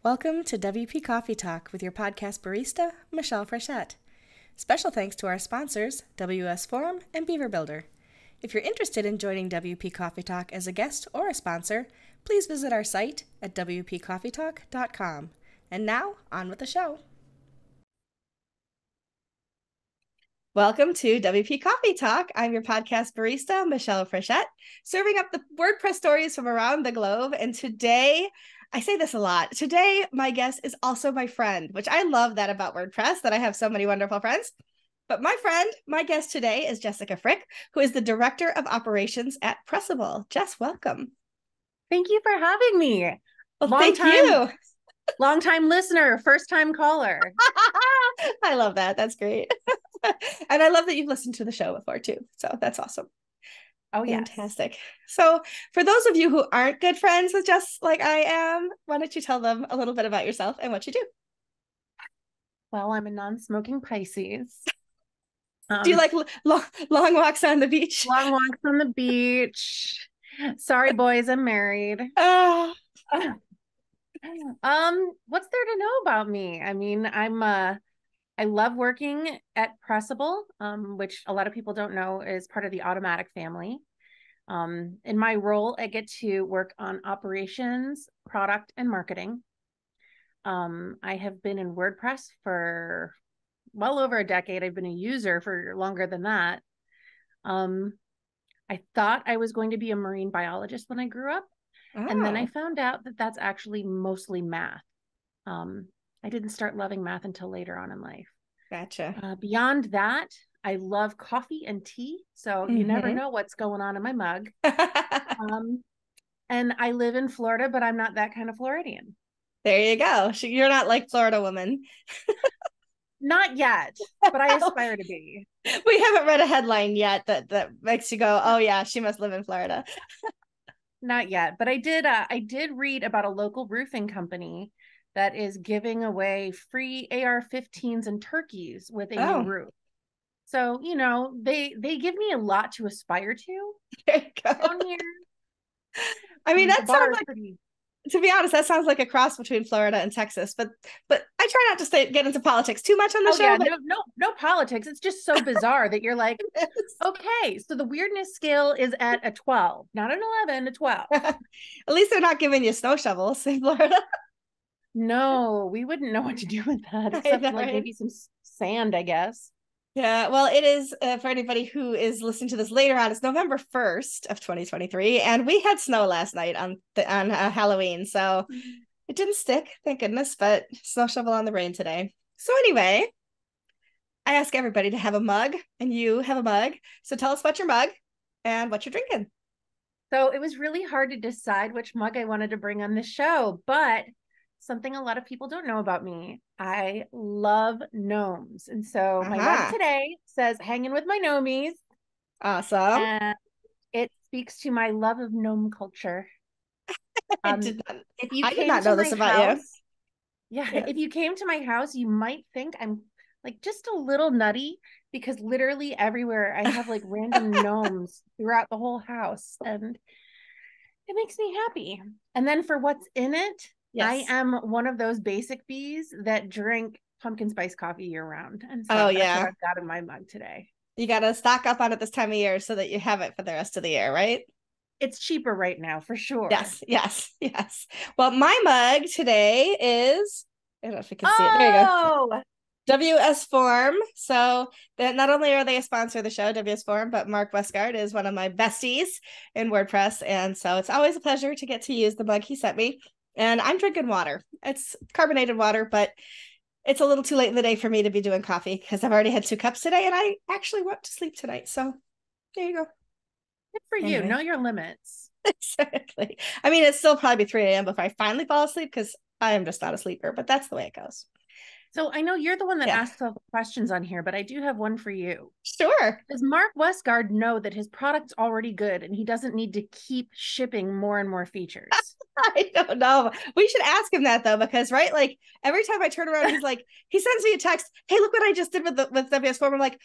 Welcome to WP Coffee Talk with your podcast barista, Michelle Frechette. Special thanks to our sponsors, WS Forum and Beaver Builder. If you're interested in joining WP Coffee Talk as a guest or a sponsor, please visit our site at WPCoffeeTalk.com. And now, on with the show. Welcome to WP Coffee Talk. I'm your podcast barista, Michelle Frechette, serving up the WordPress stories from around the globe. And today, I say this a lot. Today, my guest is also my friend, which I love that about WordPress, that I have so many wonderful friends. But my guest today is Jess Frick, who is the Director of Operations at Pressable. Jess, welcome. Thank you for having me. Well, thank you. Long-time listener, first-time caller. I love that. That's great. And I love that you've listened to the show before, too. So that's awesome. Oh, yeah. Fantastic. So for those of you who aren't good friends with Jess like I am, why don't you tell them a little bit about yourself and what you do? Well, I'm a non-smoking Pisces. Do you like long walks on the beach? Long walks on the beach. Sorry, boys, I'm married. Oh. What's there to know about me? I mean, I love working at Pressable, which a lot of people don't know is part of the Automatic family. In my role, I get to work on operations, product, and marketing. I have been in WordPress for well over a decade. I've been a user for longer than that. I thought I was going to be a marine biologist when I grew up. Oh. And then I found out that that's actually mostly math. I didn't start loving math until later on in life. Gotcha. Beyond that, I love coffee and tea. So you never know what's going on in my mug. And I live in Florida, but I'm not that kind of Floridian. There you go. You're not like Florida woman. Not yet, but I aspire to be. We haven't read a headline yet that makes you go, oh yeah, she must live in Florida. Not yet, but I did read about a local roofing company that is giving away free AR-15s and turkeys with a new roof. So, you know, they give me a lot to aspire to. There you go. Down here. I mean, that sounds like, to be honest, that sounds like a cross between Florida and Texas, but I try not to get into politics too much on the show. Yeah, but... no politics. It's just so bizarre that you're like, okay, so the weirdness scale is at a 12, not an 11, a 12. At least they're not giving you snow shovels in Florida. No, we wouldn't know what to do with that, except like maybe some sand, I guess. Yeah, well, it is, for anybody who is listening to this later on, it's November 1st of 2023, and we had snow last night on Halloween, so it didn't stick, thank goodness, but snow shovel on the rain today. So anyway, I ask everybody to have a mug, and you have a mug, so tell us about your mug and what you're drinking. So it was really hard to decide which mug I wanted to bring on the show, but something a lot of people don't know about me, I love gnomes. And so my mug today says, hanging with my gnomies. Awesome. And it speaks to my love of gnome culture. I did not know this about you. Yeah, yes. If you came to my house, you might think I'm like just a little nutty, because literally everywhere I have like random gnomes throughout the whole house. And it makes me happy. And then for what's in it, yes. I am one of those basic bees that drink pumpkin spice coffee year round. And so that's what I've got in my mug today. You got to stock up on it this time of year so that you have it for the rest of the year, right? It's cheaper right now, for sure. Yes. Well, my mug today is, I don't know if you can see it. There you go. WS Forum. So that not only are they a sponsor of the show, WS Forum, but Mark Westgard is one of my besties in WordPress. And so it's always a pleasure to get to use the mug he sent me. And I'm drinking water. It's carbonated water, but it's a little too late in the day for me to be doing coffee because I've already had 2 cups today and I actually went to sleep tonight. So there you go. Good for you. Know your limits. Exactly. I mean, it's still probably 3 a.m. before I finally fall asleep because I am just not a sleeper, but that's the way it goes. So I know you're the one that asks all the questions on here, but I do have one for you. Sure. Does Mark Westgard know that his product's already good and he doesn't need to keep shipping more and more features? I don't know. We should ask him that though, because like every time I turn around, he's like, he sends me a text, hey, look what I just did with WS Form. I'm like,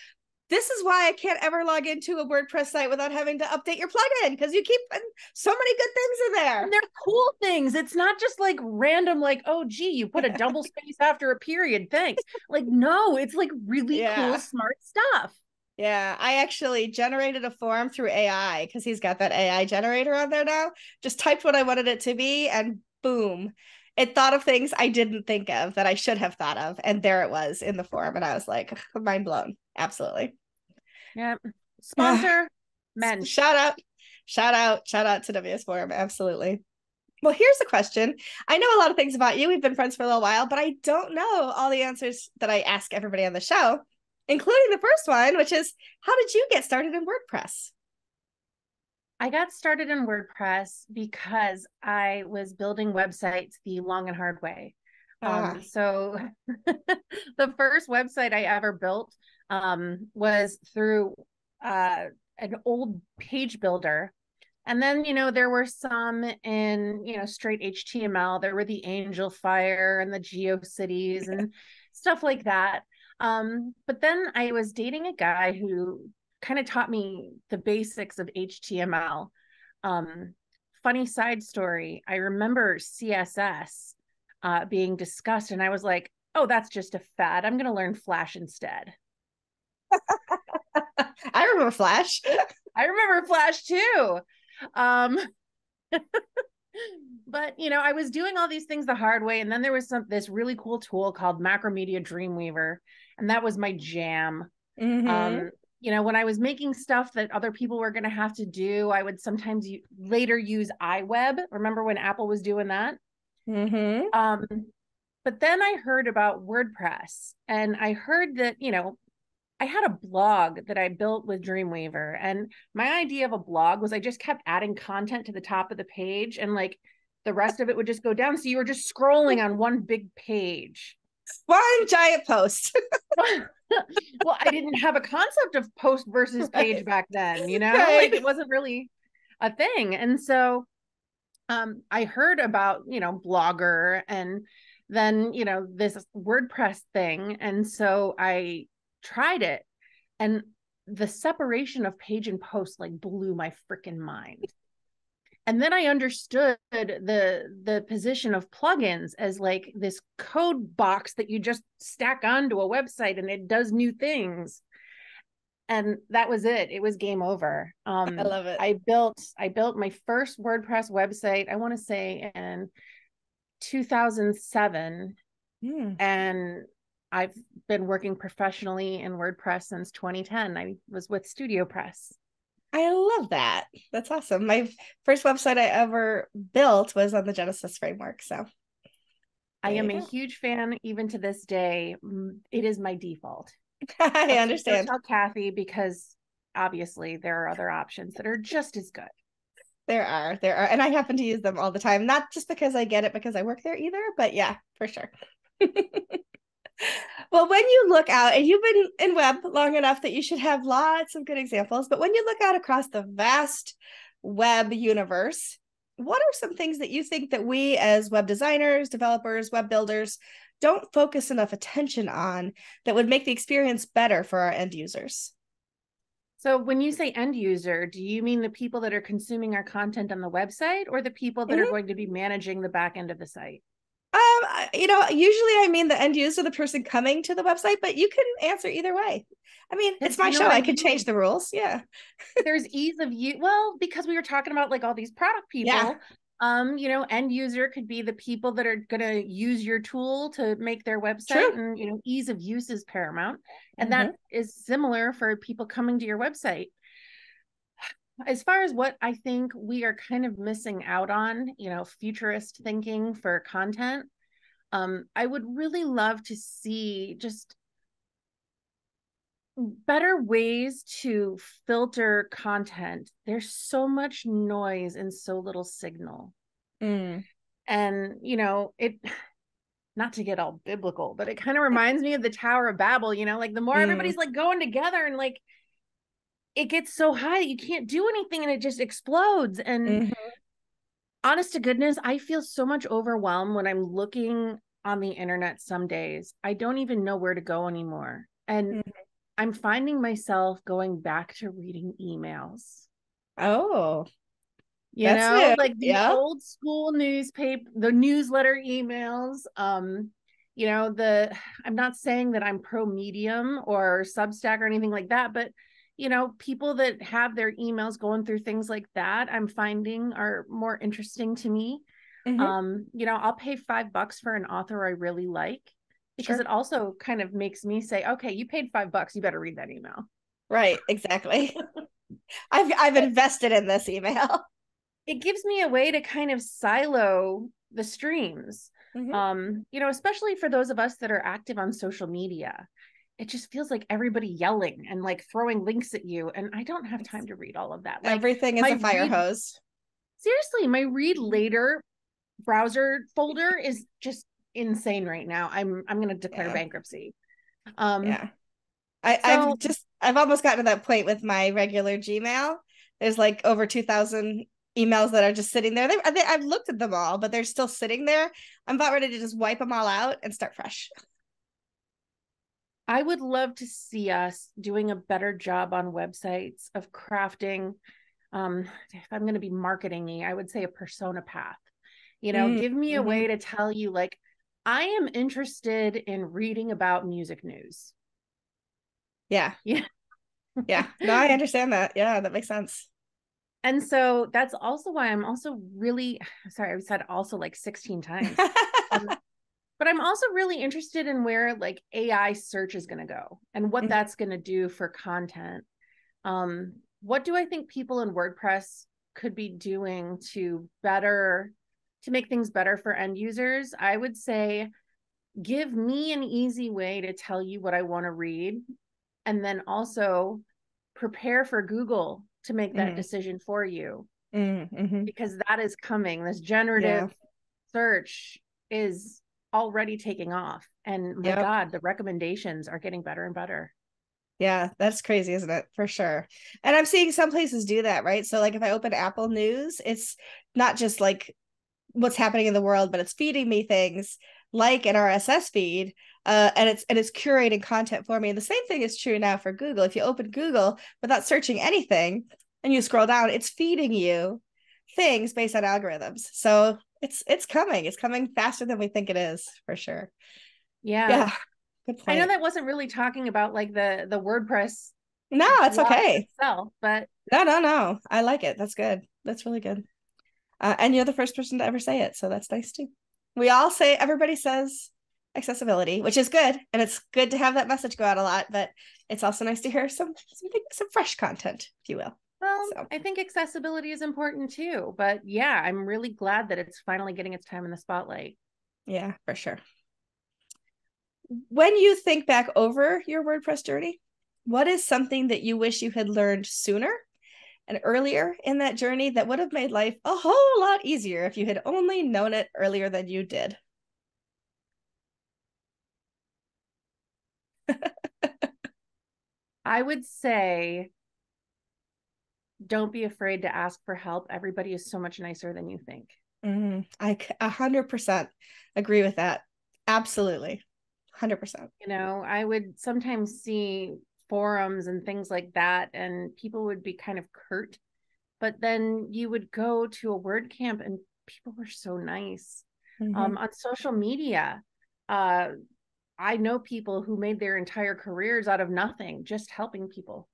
This is why I can't ever log into a WordPress site without having to update your plugin, because you keep putting so many good things in there. And they're cool things. It's not just like random, like, oh, gee, you put a double space after a period. Thanks. Like, no, it's like really cool, smart stuff. Yeah, I actually generated a form through AI because he's got that AI generator on there now. Just typed what I wanted it to be, and boom, it thought of things I didn't think of that I should have thought of. And there it was in the form. And I was like, mind blown. Absolutely. Yeah. Sponsor Mensch. Shout out to WS Forum. Absolutely. Well, here's a question. I know a lot of things about you. We've been friends for a little while, but I don't know all the answers that I ask everybody on the show, including the first one, which is, how did you get started in WordPress? I got started in WordPress because I was building websites the long and hard way. So the first website I ever built was through an old page builder. And then, there were some in, straight HTML. There were the Angel Fire and the GeoCities and stuff like that. But then I was dating a guy who kind of taught me the basics of HTML. Funny side story. I remember CSS being discussed, and I was like, oh, that's just a fad. I'm going to learn Flash instead. I remember Flash. I remember Flash too. But I was doing all these things the hard way, and then there was this really cool tool called Macromedia Dreamweaver, and that was my jam. Mm-hmm. When I was making stuff that other people were going to have to do, I would sometimes later use iWeb. Remember when Apple was doing that? Mm-hmm. But then I heard about WordPress, and I heard that, I had a blog that I built with Dreamweaver, and my idea of a blog was I just kept adding content to the top of the page, and like the rest of it would just go down. So you were just scrolling on one big page. One giant post. Well, I didn't have a concept of post versus page back then, Right. like it wasn't really a thing. And so I heard about, Blogger, and then, this WordPress thing. And so I tried it, and the separation of page and post like blew my freaking mind. And then I understood the position of plugins as like this code box that you just stack onto a website and it does new things. And that was it. It was game over. I love it. I built my first WordPress website, I want to say in 2007. And I've been working professionally in WordPress since 2010. I was with Studio Press. I love that. That's awesome. My first website I ever built was on the Genesis framework. So I am a huge fan even to this day. It is my default. I understand. Don't tell Kathy, because obviously there are other options that are just as good. There are. And I happen to use them all the time. Not just because I get it because I work there either, but yeah, for sure. Well, when you look out, and you've been in web long enough that you should have lots of good examples, but when you look out across the vast web universe, what are some things that you think that we as web designers, developers, web builders don't focus enough attention on that would make the experience better for our end users? So when you say end user, do you mean the people that are consuming our content on the website, or the people that are going to be managing the back end of the site? Usually I mean the end user, the person coming to the website, but you can answer either way. I mean, it's my show. I can change the rules. Yeah. There's ease of use. Well, because we were talking about like all these product people, end user could be the people that are going to use your tool to make their website. True. And, ease of use is paramount. And that is similar for people coming to your website. As far as what I think we are kind of missing out on, futurist thinking for content, I would really love to see just better ways to filter content. There's so much noise and so little signal. And, it, not to get all biblical, but it kind of reminds me of the Tower of Babel, like the more everybody's like going together, and like it gets so high that you can't do anything and it just explodes. And honest to goodness, I feel so much overwhelmed when I'm looking on the internet some days. I don't even know where to go anymore. And I'm finding myself going back to reading emails. Oh, You that's know, new. like the Yeah. old school newspaper, the newsletter emails. You know, I'm not saying that I'm pro Medium or Substack or anything like that, but you know, people that have their emails going through things like that, I'm finding are more interesting to me. Mm-hmm. You know, I'll pay $5 for an author I really like because Sure. it also kind of makes me say, okay, you paid $5, you better read that email. Right. Exactly. I've invested in this email. It gives me a way to kind of silo the streams. Mm-hmm. You know, especially for those of us that are active on social media. It just feels like everybody yelling and like throwing links at you. And I don't have time to read all of that. Like Everything is a fire hose. seriously, my read later browser folder is just insane right now. I'm gonna declare Yeah. bankruptcy. Um, Yeah. so I've almost gotten to that point with my regular Gmail. There's like over 2,000 emails that are just sitting there. I've looked at them all, but they're still sitting there. I'm about ready to just wipe them all out and start fresh. I would love to see us doing a better job on websites of crafting. If I'm going to be marketing, I would say a persona path. You know, give me a Mm-hmm. way to tell you, like, I am interested in reading about music news. Yeah. Yeah. Yeah. No, I understand that. Yeah, that makes sense. And so that's also why I'm also really sorry, I said also like 16 times. Um, but I'm also really interested in where like AI search is going to go and what Mhm. that's going to do for content. What do I think people in WordPress could be doing to make things better for end users? I would say give me an easy way to tell you what I want to read, and then also prepare for Google to make that Mm-hmm. decision for you Mm-hmm. because that is coming. This Yeah. generative search is already taking off. And my Yep. God, the recommendations are getting better and better. Yeah, that's crazy, isn't it? For sure. And I'm seeing some places do that, right? So like if I open Apple News, it's not just like what's happening in the world, but it's feeding me things like an RSS feed. And it's curating content for me. And the same thing is true now for Google. If you open Google without searching anything and you scroll down, it's feeding you things based on algorithms. So it's coming. It's coming faster than we think it is, for sure. Yeah. Yeah, good I know point. that wasn't really talking about like the WordPress No, it's blog okay. itself, but No. I like it. That's good. That's really good. And you're the first person to ever say it, so that's nice too. Everybody says accessibility, which is good, and it's good to have that message go out a lot. But it's also nice to hear some fresh content, if you will. well, So I think accessibility is important too. But yeah, I'm really glad that it's finally getting its time in the spotlight. yeah, for sure. When you think back over your WordPress journey, what is something that you wish you had learned sooner and earlier in that journey that would have made life a whole lot easier if you had only known it earlier than you did? I would say don't be afraid to ask for help. Everybody is so much nicer than you think. I 100% agree with that. Absolutely. 100%. You know, I would sometimes see forums and things like that, and people would be kind of curt, but then you would go to a WordCamp and people were so nice. Mm-hmm. On social media, uh, I know people who made their entire careers out of nothing, just helping people,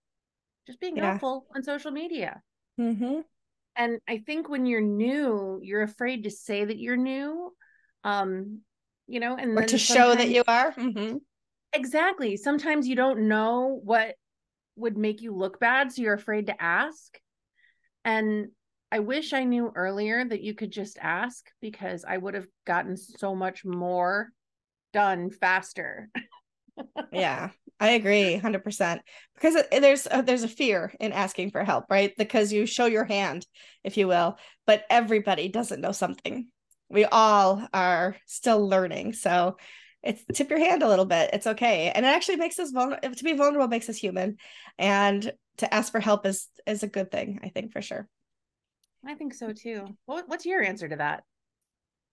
just being Yeah. helpful on social media. Mm-hmm. And I think when you're new, you're afraid to say that you're new. Um, you know, and Or to then show that sometimes you are. Mm-hmm. exactly, sometimes you don't know what would make you look bad, so you're afraid to ask. And I wish I knew earlier that you could just ask because I would have gotten so much more done faster. Yeah, I agree 100% because there's a fear in asking for help, right? Because you show your hand, if you will, but everybody doesn't know something. We all are still learning. So it's tip your hand a little bit. It's okay. And it actually makes us vulnerable. To be vulnerable makes us human. And to ask for help is a good thing, I think, for sure. I think so too. What's your answer to that?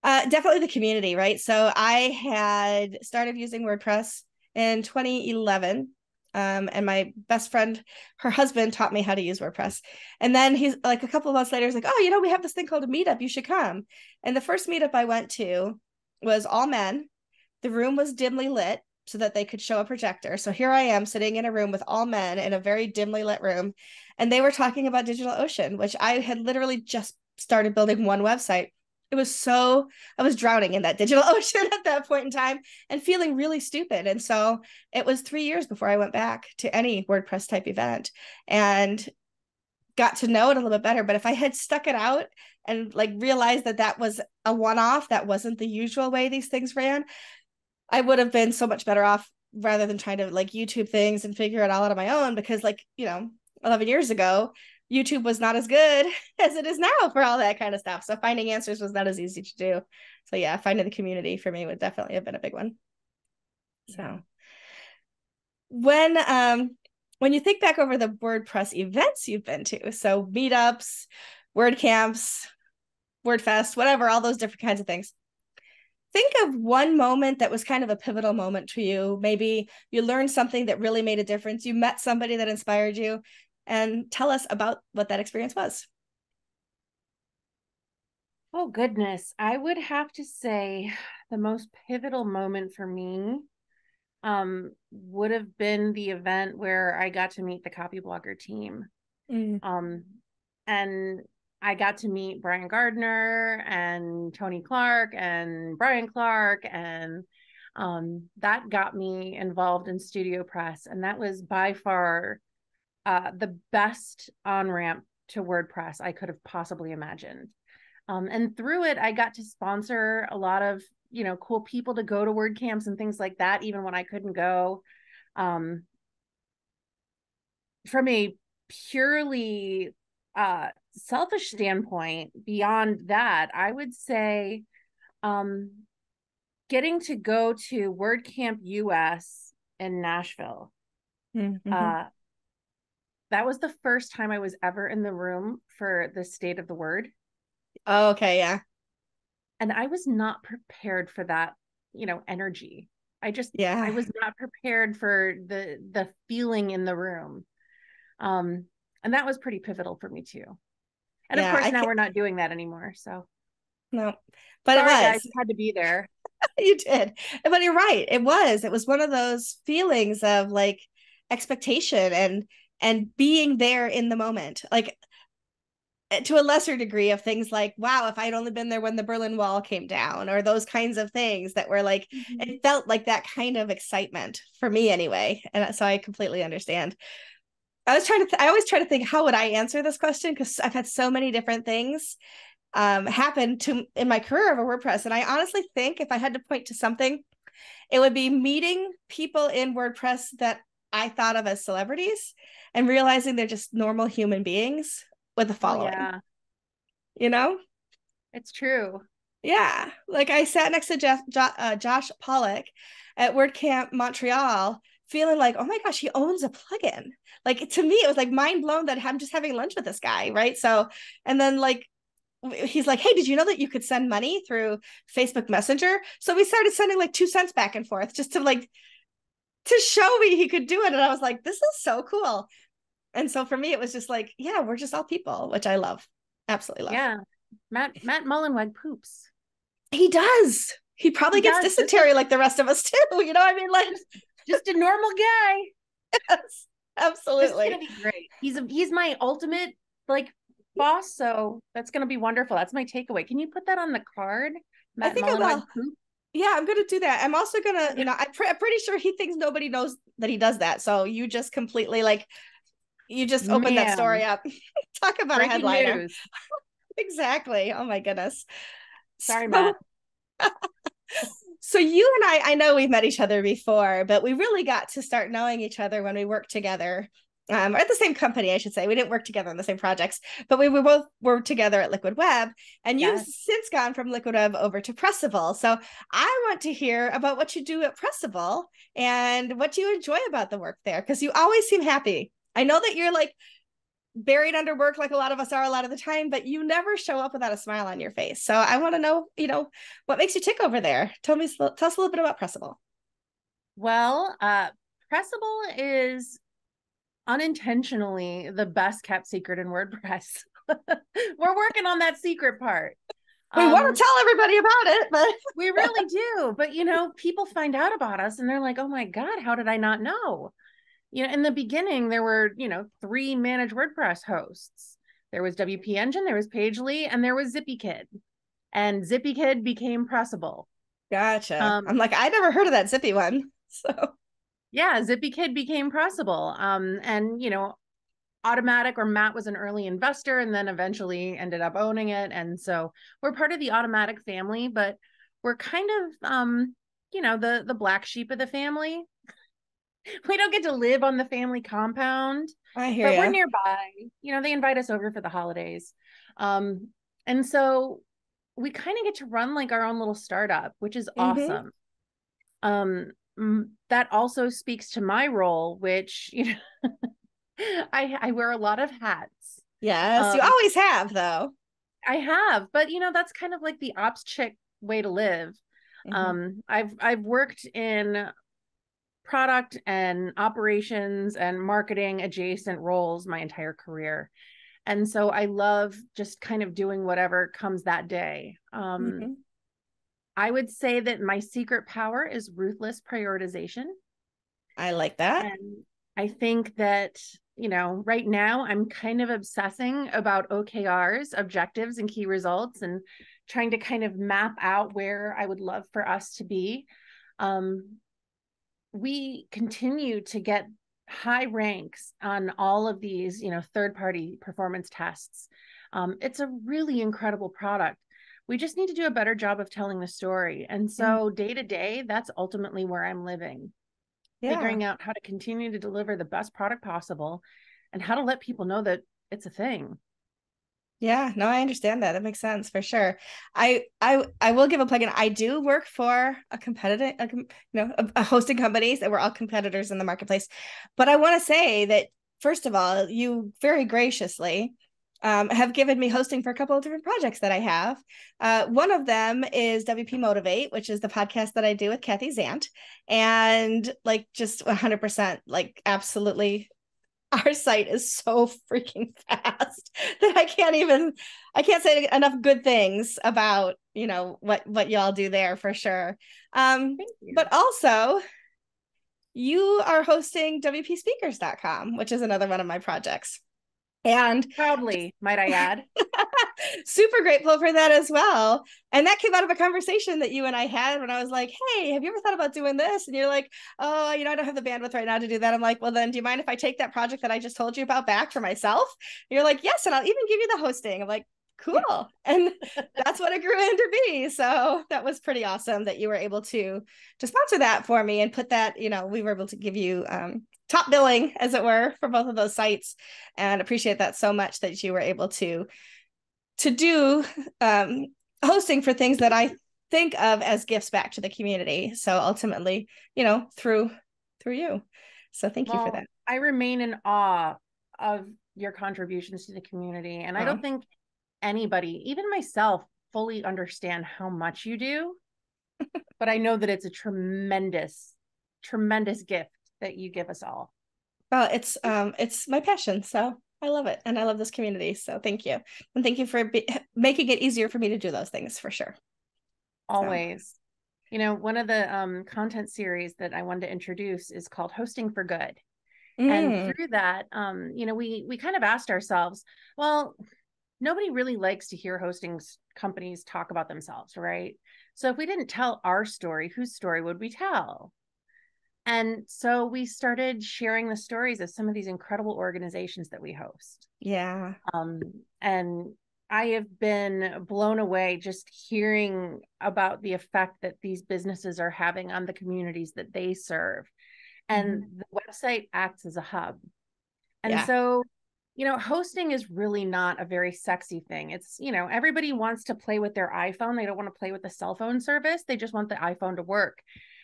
Definitely the community, right? So I had started using WordPress in 2011, And my best friend, her husband, taught me how to use WordPress. And then he's like, a couple of months later, he's like, oh, we have this thing called a meetup. You should come. And the first meetup I went to was all men. The room was dimly lit so that they could show a projector. So here I am sitting in a room with all men in a very dimly lit room. And they were talking about DigitalOcean, which I had literally just started building one website. I was drowning in that DigitalOcean at that point in time and feeling really stupid. And so it was 3 years before I went back to any WordPress type event and got to know it a little bit better. But if I had stuck it out and like realized that that was a one-off, that wasn't the usual way these things ran, I would have been so much better off rather than trying to like YouTube things and figure it all out on my own, because 11 years ago, YouTube was not as good as it is now for all that kind of stuff. So finding answers was not as easy to do. So yeah, finding the community for me would definitely have been a big one. So when you think back over the WordPress events you've been to, so meetups, WordCamps, WordFest, whatever, all those different kinds of things, think of one moment that was kind of a pivotal moment for you. Maybe you learned something that really made a difference. You met somebody that inspired you, and tell us about what that experience was. Oh, goodness. I would have to say the most pivotal moment for me would have been the event where I got to meet the Copyblogger team. And I got to meet Brian Gardner and Tony Clark and Brian Clark, and that got me involved in Studio Press. And that was by far the best on-ramp to WordPress I could have possibly imagined. And through it, I got to sponsor a lot of, cool people to go to WordCamps and things like that, even when I couldn't go. From a purely selfish standpoint, beyond that, I would say getting to go to WordCamp US in Nashville. That was the first time I was ever in the room for the State of the Word. Oh, okay, yeah. And I was not prepared for that, energy. I was not prepared for the feeling in the room. And that was pretty pivotal for me too. And of course, now we're not doing that anymore. So no, but sorry, it was. Guys, you had to be there. You did. But you're right. It was one of those feelings of like expectation and being there in the moment, like to a lesser degree of things like, wow, if I'd only been there when the Berlin Wall came down, or those kinds of things that were like, it felt like that kind of excitement for me anyway. And so I completely understand. I always try to think, how would I answer this question? Because I've had so many different things happen in my career over WordPress. And I honestly think if I had to point to something, it would be meeting people in WordPress that I thought of as celebrities and realizing they're just normal human beings with a following. Oh, yeah. It's true. Yeah. Like I sat next to Josh Pollock at WordCamp Montreal, feeling like, oh my gosh, he owns a plugin. Like to me, it was like mind blown that I'm just having lunch with this guy. Right. So, and then like, he's like, hey, did you know that you could send money through Facebook Messenger? So we started sending like 2 cents back and forth just to show me he could do it. And I was like, this is so cool. And so for me, it was just like, yeah, we're just all people, which I love. Absolutely love. Yeah. Matt Mullenweg poops. He does. He probably gets dysentery like the rest of us too. You know what I mean? Like just a normal guy. Yes, absolutely. It's gonna be great. He's my ultimate like boss, so that's gonna be wonderful. That's my takeaway. Can you put that on the card? Matt I think Mullenweg I will. Poop? Yeah, I'm gonna do that. I'm also gonna, I'm pretty sure he thinks nobody knows that he does that. So you just completely you just opened that story up. Talk about breaking a headliner. News. Exactly. Oh my goodness. Sorry, Matt. So you and I know we've met each other before, but we really got to start knowing each other when we worked together. Or at the same company, I should say. We didn't work together on the same projects, but we were both worked together at Liquid Web. And you've since gone from Liquid Web over to Pressable. So I want to hear about what you do at Pressable and what you enjoy about the work there, because you always seem happy. I know that you're like buried under work like a lot of us are a lot of the time, but you never show up without a smile on your face. So I want to know, what makes you tick over there. Tell us a little bit about Pressable. Well, Pressable is unintentionally the best kept secret in WordPress. We're working on that secret part. We want to tell everybody about it, but we really do. But, people find out about us and they're like, oh my God, how did I not know? In the beginning, there were, 3 managed WordPress hosts. There was WP Engine, there was Pagely, and there was ZippyKid. And ZippyKid became Pressable. Gotcha. I'm like, I never heard of that Zippy one. So yeah, ZippyKid became Pressable. And Automatic, or Matt, was an early investor and then eventually ended up owning it. And so we're part of the Automatic family, but we're kind of the black sheep of the family. We don't get to live on the family compound, I hear but we're you. nearby. They invite us over for the holidays. And so we kind of get to run like our own little startup, which is awesome. That also speaks to my role, which, I wear a lot of hats. Yes, you always have, though. I have, but that's kind of like the ops chick way to live. I've worked in product and operations and marketing adjacent roles my entire career. And so I love just kind of doing whatever comes that day. I would say that my secret power is ruthless prioritization. I like that. And I think that, right now I'm kind of obsessing about OKRs, objectives and key results, and trying to kind of map out where I would love for us to be. We continue to get high ranks on all of these, third-party performance tests. It's a really incredible product. We just need to do a better job of telling the story. And so day to day, that's ultimately where I'm living. Figuring out how to continue to deliver the best product possible and how to let people know that it's a thing. Yeah, no, I understand that. That makes sense for sure. I will give a plug in. I do work for a competitive, a hosting companies, and we're all competitors in the marketplace. But I want to say that, first of all, you very graciously have given me hosting for a couple of different projects that I have. One of them is WP Motivate, which is the podcast that I do with Kathy Zant. And like just 100%, like absolutely, our site is so freaking fast that I can't say enough good things about, what y'all do there for sure. But also you are hosting WPSpeakers.com, which is another one of my projects. And proudly, might I add. Super grateful for that as well. And that came out of a conversation that you and I had when I was like, hey, have you ever thought about doing this? And you're like, oh, I don't have the bandwidth right now to do that. I'm like, well, then do you mind if I take that project that I just told you about back for myself? And you're like, yes, and I'll even give you the hosting. I'm like, cool. And that's what it grew into be. So that was pretty awesome that you were able to sponsor that for me and put that, we were able to give you top billing, as it were, for both of those sites, and appreciate that so much that you were able to do hosting for things that I think of as gifts back to the community. So ultimately, through you. So thank you for that. I remain in awe of your contributions to the community. And I don't think anybody, even myself, fully understand how much you do. But I know that it's a tremendous, tremendous gift that you give us all. Well, it's my passion. So I love it. And I love this community. So thank you. And thank you for making it easier for me to do those things for sure. Always. So. One of the content series that I wanted to introduce is called Hosting for Good. And through that, we kind of asked ourselves, well, nobody really likes to hear hosting companies talk about themselves, right? So if we didn't tell our story, whose story would we tell? And so we started sharing the stories of some of these incredible organizations that we host. Yeah. And I have been blown away just hearing about the effect that these businesses are having on the communities that they serve. And the website acts as a hub. And so, hosting is really not a very sexy thing. It's, everybody wants to play with their iPhone. They don't want to play with the cell phone service. They just want the iPhone to work.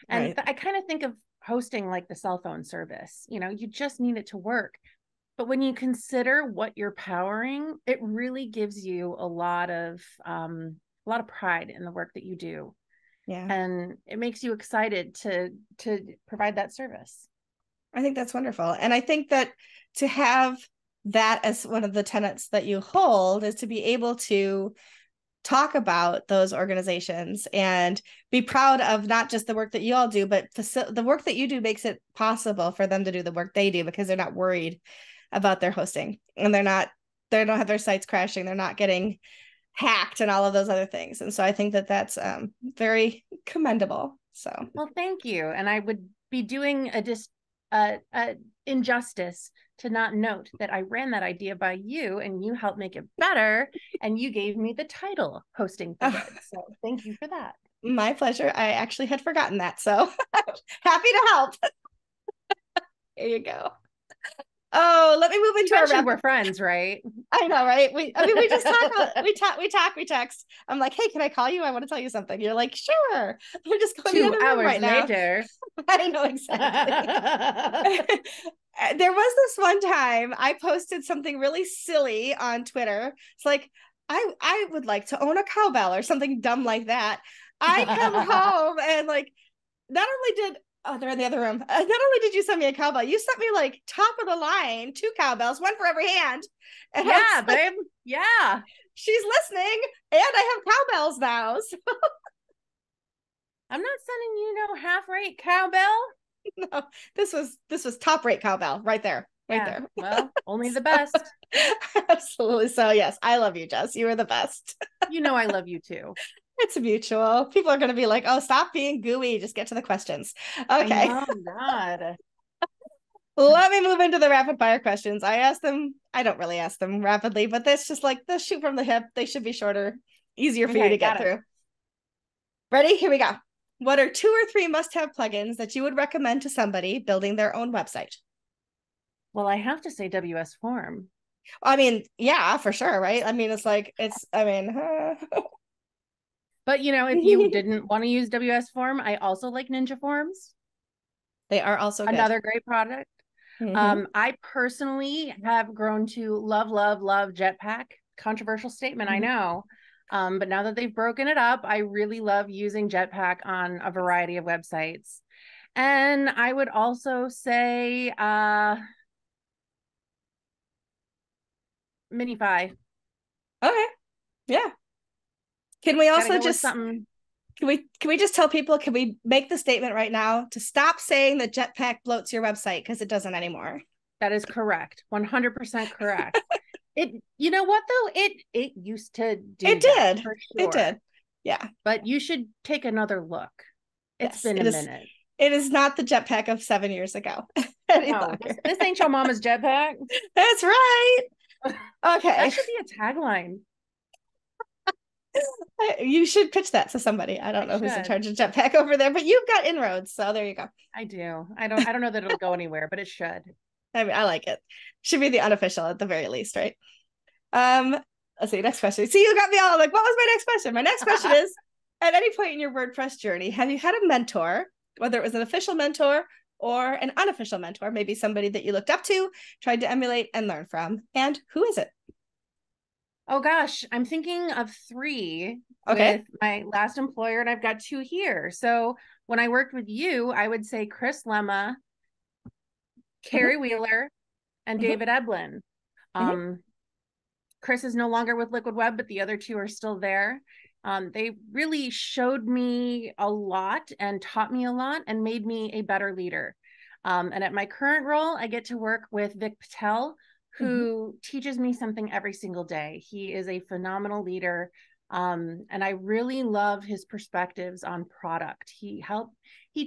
And I kind of think of hosting like the cell phone service. You just need it to work. But when you consider what you're powering, it really gives you a lot of pride in the work that you do. Yeah. And it makes you excited to provide that service. I think that's wonderful. And I think that to have that as one of the tenets that you hold is to be able to talk about those organizations and be proud of not just the work that you all do, but the work that you do makes it possible for them to do the work they do because they're not worried about their hosting and they don't have their sites crashing. They're not getting hacked and all of those other things. And so I think that that's very commendable. So, well, thank you. And I would be doing a injustice to not note that I ran that idea by you and you helped make it better. And you gave me the title Hosting for Good. So thank you for that. My pleasure. I actually had forgotten that. So happy to help. There you go. Oh, let me move into our we're friends, right? I know, right? We just talk, we text. I'm like, hey, can I call you? I want to tell you something. You're like, sure. We're just going 2 hours later. I know exactly. There was this one time I posted something really silly on Twitter. It's like, I would like to own a cowbell or something dumb like that. I come home and like, not only did they're in the other room. Not only did you send me a cowbell, you sent me like top of the line 2 cowbells, one for every hand. And yeah, babe. Like, yeah. She's listening, and I have cowbells now. So. I'm not sending you no half-rate cowbell. No, this was top-rate cowbell right there. Right there. Well, only the best. Absolutely. So yes, I love you, Jess. You are the best. You know I love you too. It's mutual. People are going to be like, oh, stop being gooey. Just get to the questions. Okay. Oh, God. Let me move into the rapid fire questions. I don't really ask them rapidly, but that's just like the shoot from the hip. They should be shorter, easier for you to get through. Ready? Here we go. What are 2 or 3 must-have plugins that you would recommend to somebody building their own website? Well, I have to say WS Form. I mean, yeah, for sure, right? I mean, But, you know, if you didn't want to use WS Form, I also like Ninja Forms. They are also good. Another great product. Mm-hmm. I personally have grown to love Jetpack. Controversial statement, mm-hmm. I know. But now that they've broken it up, I really love using Jetpack on a variety of websites. And I would also say Minify. Okay. Yeah. Can we also just can we just tell people, can we make the statement right now to stop saying that Jetpack bloats your website, because it doesn't anymore? That is correct. 100% correct. You know what though? It used to do it that, did. For sure. It did. Yeah. But you should take another look. It's been a minute. It is not the Jetpack of 7 years ago. No, this ain't your mama's Jetpack. That's right. Okay. That should be a tagline. You should pitch that to somebody. I don't know who's in charge of Jetpack over there, but you've got inroads, so there you go. I do. I don't know that it'll go anywhere, but it should. I mean, I like it. Should be the unofficial at the very least, right? Let's see, next question. See, you got me all like, what was my next question? My next question is, at any point in your WordPress journey, have you had a mentor, whether it was an official mentor or an unofficial mentor, maybe somebody that you looked up to, tried to emulate and learn from, and who is it? Oh gosh, I'm thinking of 3 with my last employer, and I've got 2 here. So when I worked with you, I would say Chris Lemma, Carrie Wheeler, and David Eblin. Chris is no longer with Liquid Web, but the other 2 are still there. They really showed me a lot and taught me a lot and made me a better leader. And at my current role, I get to work with Vic Patel, who teaches me something every single day. He is a phenomenal leader. And I really love his perspectives on product. He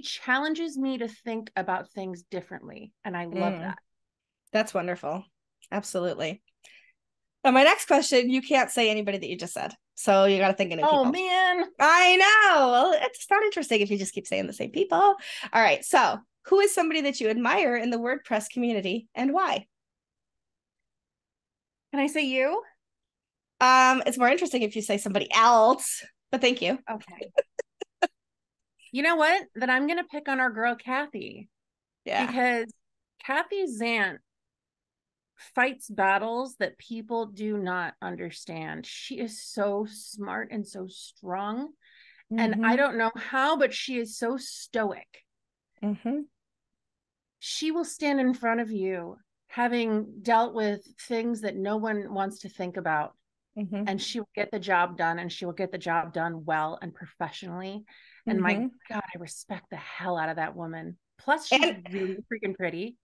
challenges me to think about things differently. And I love that. That's wonderful. Absolutely. Now, my next question, you can't say anybody that you just said. So you got to think of new people. Oh, man. I know. Well, it's not interesting if you just keep saying the same people. All right. So who is somebody that you admire in the WordPress community and why? Can I say you? It's more interesting if you say somebody else, but thank you. Okay. You know what? Then I'm going to pick on our girl, Kathy. Yeah. Because Kathy Zant fights battles that people do not understand. She is so smart and so strong. And I don't know how, but she is so stoic. she will stand in front of you having dealt with things that no one wants to think about. Mm-hmm. And she will get the job done, and she will get the job done well and professionally. And my Mm-hmm. God, I respect the hell out of that woman. Plus, she's And really freaking pretty.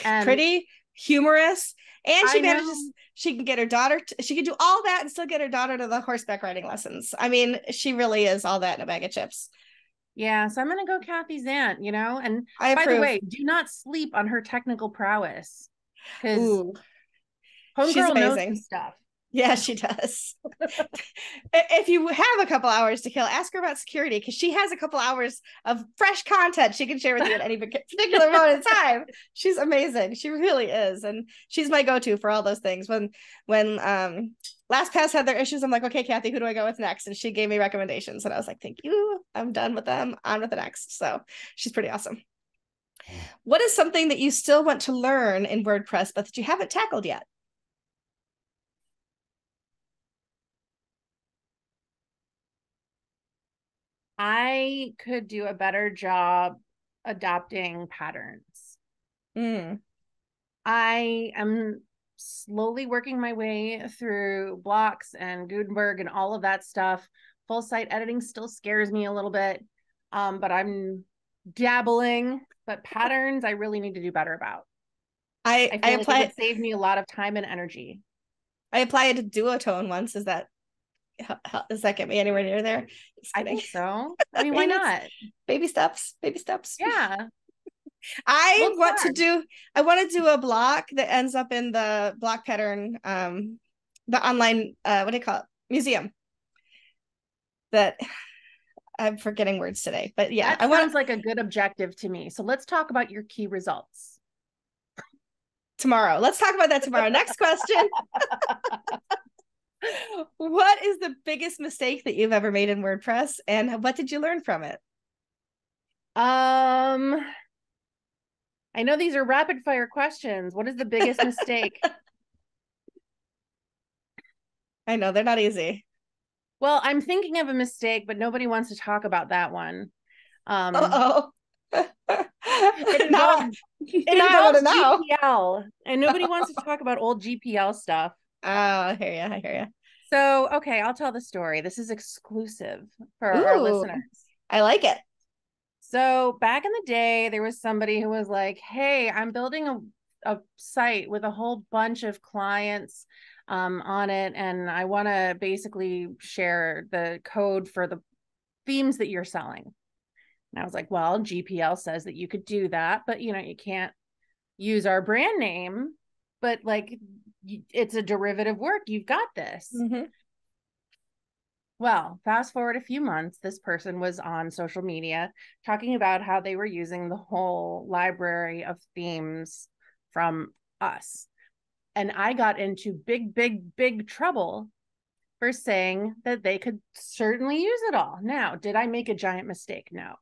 And pretty, humorous, and she I know, manages, she can get her daughter, she can do all that and still get her daughter to the horseback riding lessons. I mean, she really is all that in a bag of chips. yeah. So I'm going to go Kathy's aunt, you know? And I by the approve. way, do not sleep on her technical prowess, because Ooh, she's homegirl knows the amazing. stuff. Yeah, she does. If you have a couple hours to kill, ask her about security, because she has a couple hours of fresh content she can share with you at any particular moment in time. She's amazing. She really is. And she's my go-to for all those things. When LastPass had their issues, I'm like, okay, Kathy, who do I go with next? And she gave me recommendations. And I was like, thank you. I'm done with them. On with the next. So she's pretty awesome. What is something that you still want to learn in WordPress, but that you haven't tackled yet? I could do a better job adopting patterns. Mm. I am slowly working my way through blocks and Gutenberg and all of that stuff. Full site editing still scares me a little bit, but I'm dabbling. But patterns, I really need to do better about. I I feel like it would apply save me a lot of time and energy. I applied to Duotone once. Does that get me anywhere near there? Just I kidding. think so. I I mean, why mean, it's not? baby steps, baby steps. Yeah. I Well, want to do a block that ends up in the block pattern, the online, what do you call it? Museum. That I'm forgetting words today, but yeah, that I want sounds like a good objective to me. So let's talk about your key results. tomorrow. Let's talk about that tomorrow. Next question. What is the biggest mistake that you've ever made in WordPress, and what did you learn from it? I know these are rapid fire questions. What is the biggest mistake? I know they're not easy. Well, I'm thinking of a mistake, but nobody wants to talk about that one. Uh-oh. It now, involves now I want to know. GPL, and nobody wants to talk about old GPL stuff. Oh, I hear you. I hear So, okay, I'll tell the story. This is exclusive for you. our Ooh, listeners. I like it. So, back in the day, there was somebody who was like, "Hey, I'm building a site with a whole bunch of clients on it, and I want to basically share the code for the themes that you're selling." And I was like, well, GPL says that you could do that, but you can't use our brand name, but like it's a derivative work. You've got this. Mm-hmm. Well, fast forward a few months, this person was on social media talking about how they were using the whole library of themes from us. And I got into big trouble for saying that they could certainly use it all. Now, did I make a giant mistake? No.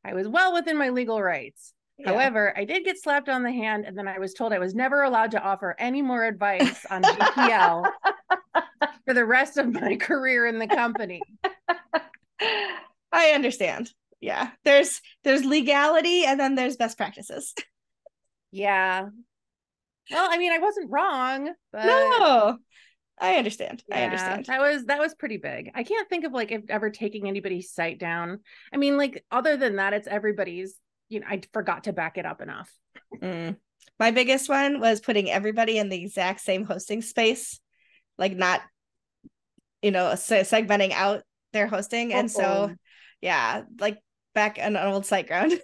I was well within my legal rights. Yeah. However, I did get slapped on the hand, and then I was told I was never allowed to offer any more advice on GPL for the rest of my career in the company. I understand. Yeah. There's legality, and then there's best practices. Yeah. Well, I mean, I wasn't wrong, but No, I understand. yeah, I understand. that was pretty big. I can't think of like ever taking anybody's site down. I mean, like other than that, it's everybody's. I forgot to back it up enough. Mm. My biggest one was putting everybody in the exact same hosting space, like not, segmenting out their hosting. And so, yeah, like back on an old SiteGround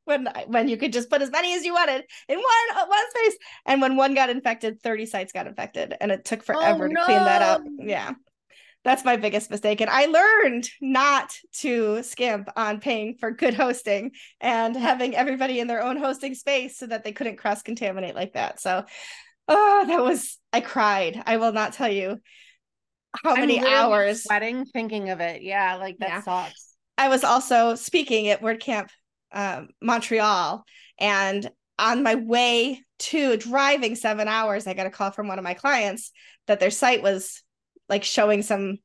when you could just put as many as you wanted in one space. And when one got infected, 30 sites got infected, and it took forever to clean that up. Yeah. That's my biggest mistake. And I learned not to skimp on paying for good hosting and having everybody in their own hosting space so that they couldn't cross contaminate like that. So, I cried. I will not tell you how many hours. Sweating thinking of it. Yeah, like that sucks. I was also speaking at WordCamp Montreal, and on my way to driving 7 hours, I got a call from one of my clients that their site was like showing some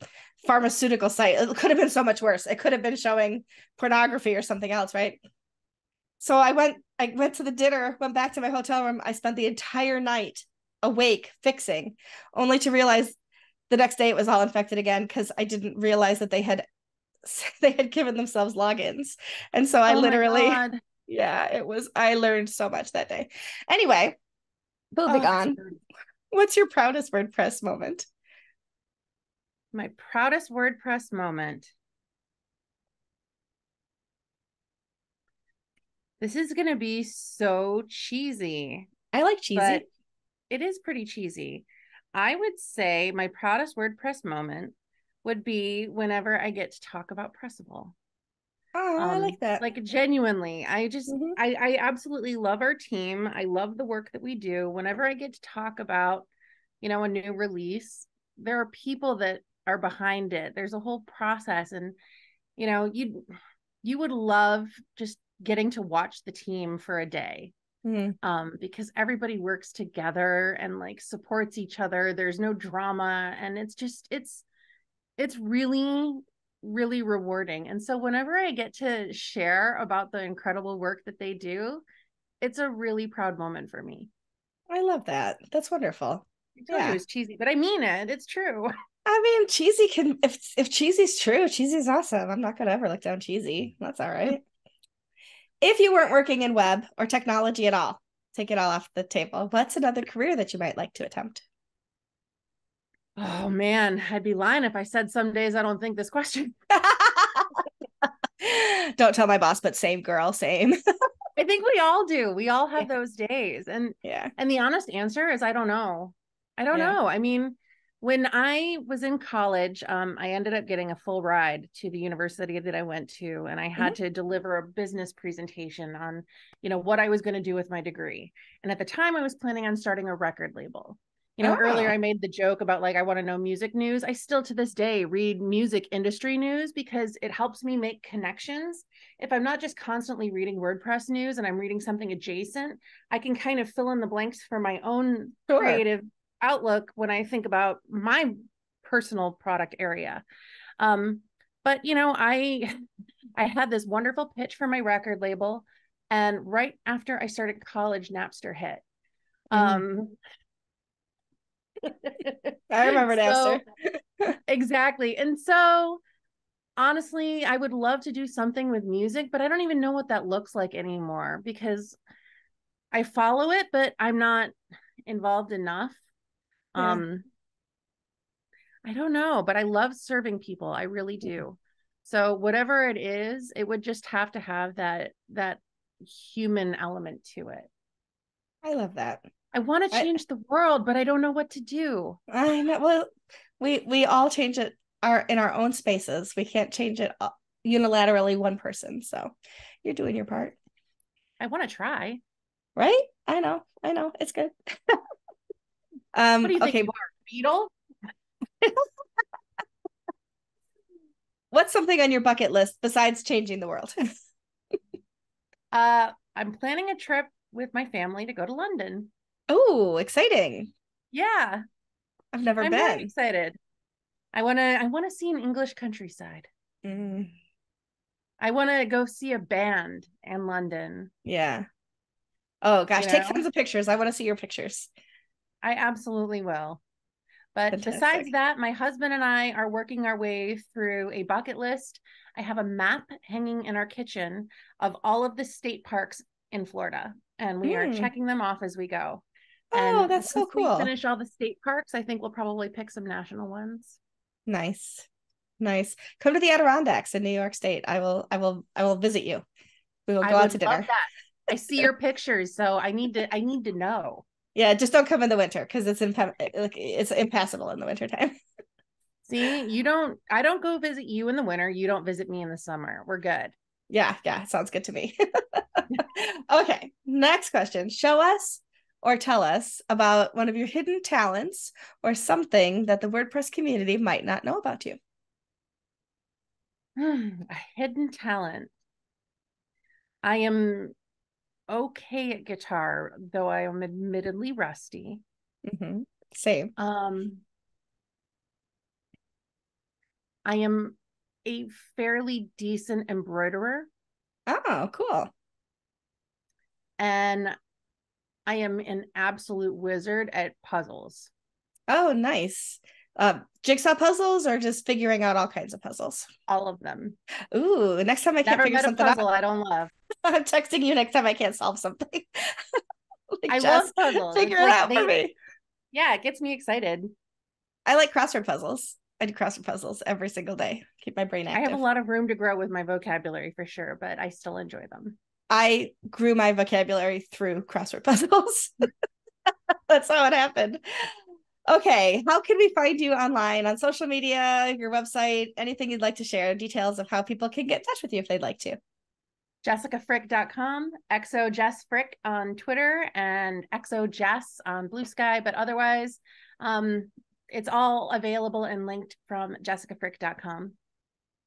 pharmaceutical site. It could have been so much worse. It could have been showing pornography or something else, right? So I I went to the dinner, went back to my hotel room. I spent the entire night awake fixing, only to realize the next day it was all infected again because I didn't realize that they had given themselves logins. And so I Oh my literally, God. yeah, I learned so much that day. Anyway, moving Oh, that's on. What's your proudest WordPress moment? my proudest WordPress moment. This is going to be so cheesy, I like but cheesy. it is pretty cheesy. I would say my proudest WordPress moment would be whenever I get to talk about Pressable. Oh, I like that. Like genuinely, Mm-hmm. I absolutely love our team. I love the work that we do. Whenever I get to talk about, a new release, there are people that are behind it. There's a whole process, and you would love just getting to watch the team for a day, Mm-hmm. because everybody works together and like supports each other. There's no drama, and it's really, really rewarding. And so whenever I get to share about the incredible work that they do, it's a really proud moment for me. I love that. That's wonderful. I told you it Yeah. was cheesy, but I mean it. It's true. I mean, cheesy can if cheesy's true, cheesy's awesome. I'm not gonna ever look down cheesy. That's all right. If you weren't working in web or technology at all, take it all off the table. What's another career that you might like to attempt? Oh man, I'd be lying if I said some days I don't think this question. Don't tell my boss, but same girl, same. I think we all do. We all Yeah. have those days. And Yeah. the honest answer is I don't know. I don't Yeah. know. I mean, when I was in college, I ended up getting a full ride to the university that I went to, and I Mm-hmm. had to deliver a business presentation on, what I was going to do with my degree. And at the time, I was planning on starting a record label. Earlier Oh, I made the joke about like, I want to know music news. I still to this day read music industry news because it helps me make connections. If I'm not just constantly reading WordPress news and I'm reading something adjacent, I can kind of fill in the blanks for my own sure. creative outlook when I think about my personal product area. Um, but I had this wonderful pitch for my record label, and right after I started college, Napster hit. Mm. Um, I remember so Napster. exactly. And so honestly, I would love to do something with music, but I don't even know what that looks like anymore because I follow it, but I'm not involved enough. Yeah. Um, I don't know, but I love serving people. I really do. So whatever it is, it would just have to have that human element to it. I love that. I want to I change the world, but I don't know what to do. I know. Well, we all change it our in our own spaces. We can't change it unilaterally one person. So you're doing your part, I want to try. right? I know. I know. It's good. What do you think Okay. you are, Beetle? What's something on your bucket list besides changing the world? I'm planning a trip with my family to go to London. Oh, exciting. Yeah, I've never I'm very been. excited. I want to see an English countryside. Mm, I want to go see a band in London, yeah. Oh gosh, you take know. tons of pictures. I want to see your pictures. I absolutely will. But besides Fantastic. that, my husband and I are working our way through a bucket list. I have a map hanging in our kitchen of all of the state parks in Florida, and we are Mm. checking them off as we go. Oh, And that's so once we cool. finish all the state parks, I think we'll probably pick some national ones. Nice. Nice. Come to the Adirondacks in New York State. I will visit you. We will I go out would to love dinner. that. I see your pictures, so I need to know. Yeah, just don't come in the winter because it's impassable in the wintertime. See, I don't go visit you in the winter. You don't visit me in the summer. We're good. Yeah, yeah, sounds good to me. Okay, next question. Show us or tell us about one of your hidden talents or something that the WordPress community might not know about you. A hidden talent. I am okay at guitar, though I am admittedly rusty. Mm-hmm. Same. Um, I am a fairly decent embroiderer, Oh, cool. and I am an absolute wizard at puzzles. Oh, nice. Jigsaw puzzles or just figuring out all kinds of puzzles? All of them. Ooh, next time I can't Never figure met a something out, puzzle I don't love. I'm texting you next time I can't solve something. Like, I love just puzzles. figure It's it like out for me. yeah, it gets me excited. I like crossword puzzles. I do crossword puzzles every single day. Keep my brain I have a active. lot of room to grow with my vocabulary for sure, but I still enjoy them. I grew my vocabulary through crossword puzzles. That's how it happened. Okay, how can we find you online, on social media, your website, anything you'd like to share, details of how people can get in touch with you if they'd like to? JessicaFrick.com, XO Jess Frick on Twitter, and XO Jess on Blue Sky. But otherwise, it's all available and linked from JessicaFrick.com.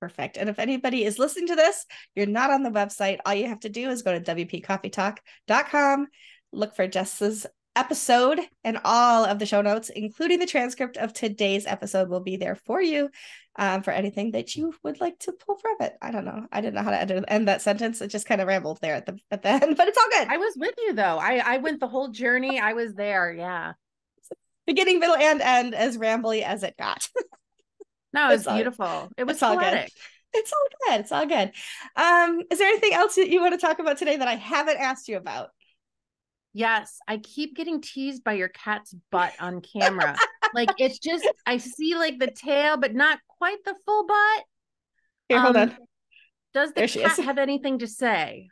Perfect. And if anybody is listening to this, you're not on the website, all you have to do is go to WPCoffeeTalk.com, look for Jess's episode, and all of the show notes, including the transcript of today's episode, will be there for you for anything that you would like to pull from it. I don't know. I didn't know how to end that sentence. It just kind of rambled there at the end, but it's all good. I was with you though. I went the whole journey. I was there. Yeah. Beginning, middle, and end, as rambly as it got. No, it was beautiful. It was poetic. It's all good. It's all good. Is there anything else that you want to talk about today that I haven't asked you about? Yes, I keep getting teased by your cat's butt on camera. Like it's just, I see like the tail, but not quite the full butt. Here, hold on. Does the cat have anything to say?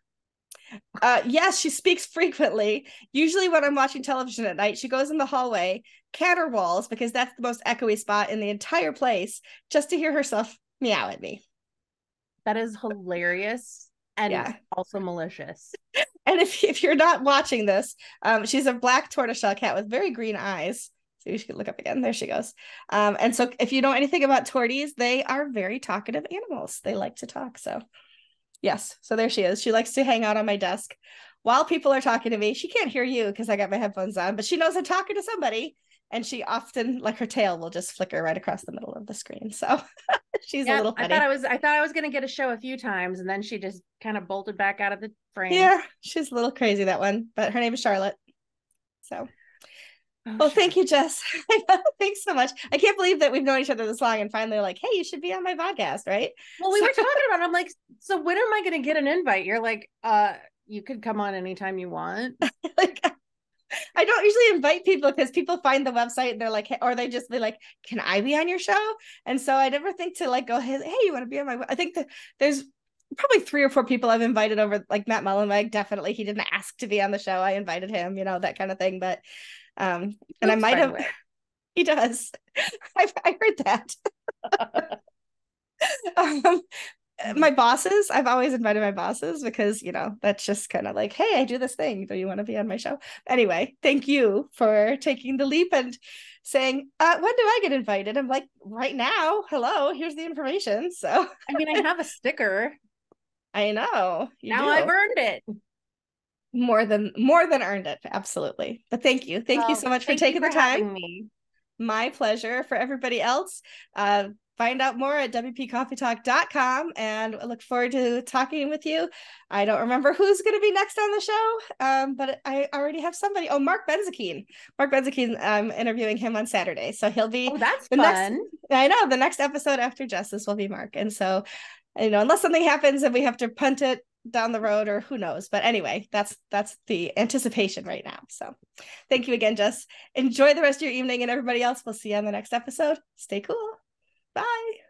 Yes, she speaks frequently. Usually when I'm watching television at night, she goes in the hallway, caterwauls, because that's the most echoey spot in the entire place, just to hear herself meow at me. That is hilarious and also malicious. And if you're not watching this, she's a black tortoiseshell cat with very green eyes. So you should look up again. There she goes. And so if you know anything about torties, they are very talkative animals. They like to talk. So yes, so there she is. She likes to hang out on my desk while people are talking to me. She can't hear you because I got my headphones on, but she knows I'm talking to somebody. And she often, like, her tail will just flicker right across the middle of the screen. So she's a little funny. I thought I was going to get a show a few times, and then she just kind of bolted back out of the frame. Yeah, she's a little crazy, that one, but her name is Charlotte. So, well, thank you, Jess. Thanks so much. I can't believe that we've known each other this long, and finally, like, hey, you should be on my podcast, right? Well, we were talking about it. I'm like, so when am I going to get an invite? You're like, you could come on anytime you want. Like, I don't usually invite people because people find the website and they're like, hey, or they just be like, can I be on your show? And so I never think to like go, hey, you want to be on my, I think that there's probably 3 or 4 people I've invited over, like Matt Mullenweg. Definitely. He didn't ask to be on the show. I invited him, that kind of thing. But, and I might have, he does. I heard that. My bosses, I've always invited my bosses because, that's just kind of like, hey, I do this thing. Do you want to be on my show? Anyway, thank you for taking the leap and saying, when do I get invited? I'm like, right now. Hello, here's the information. So, I mean, I have a sticker. I know. Now I've earned it. More than earned it. Absolutely. But thank you. Thank you so much for taking the time. Me. My pleasure. For everybody else, find out more at WPCoffeeTalk.com, and I look forward to talking with you. I don't remember who's going to be next on the show, but I already have somebody. Oh, Mark Benzakine. I'm interviewing him on Saturday. So he'll be that's fun. I know the next episode after Justice will be Mark. And so, unless something happens and we have to punt it down the road, or who knows, but anyway, that's the anticipation right now. So thank you again, Jess. Enjoy the rest of your evening, and everybody else, we'll see you on the next episode. Stay cool. Bye.